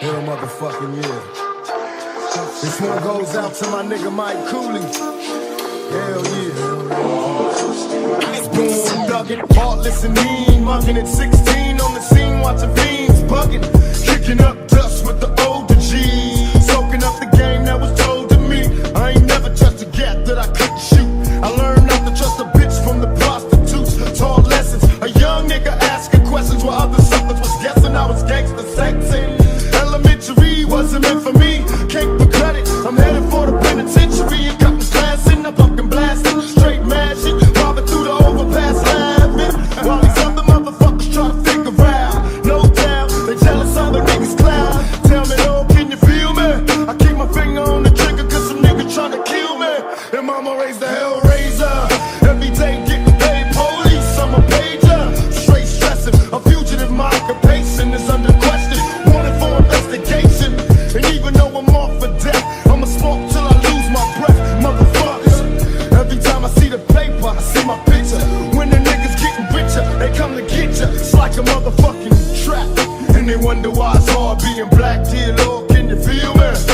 Hell motherfucking yeah. This one goes out to my nigga Mike Cooley. Hell yeah. Boom, dugging, heartless and mean. Mugging at 16 on the scene, watching fiends bugging. Kicking up dust with the older G's. Soaking up the game that was told to me. I ain't never touched a gap that I couldn't shoot. I learned not to trust a bitch from the prostitutes. Taught lessons, a young nigga asking questions while other suckers was guessing I was gangster sexy. Elementary wasn't meant for me. Can't regret it. I'm headed for the penitentiary and cutting class in. I'm fucking blasting, straight mashing, robbing through the overpass, laughing while these other motherfuckers try to figure out. No doubt, they jealous of the niggas cloud. Tell me, oh, can you feel me? I keep my finger on the trigger 'cause some niggas trying to kill me. And mama raised the hellraiser. Every day getting paid, police, I'm a pager. Straight stressing, a fugitive, my occupation is under question. Wanted for investigation. And even though I'm off for death, I'ma smoke till I lose my breath. Motherfuckers, every time I see the paper, I see my picture. When the niggas getting richer, they come to get ya. It's like a motherfucking trap. And they wonder why it's hard being black. Dear Lord, can you feel me?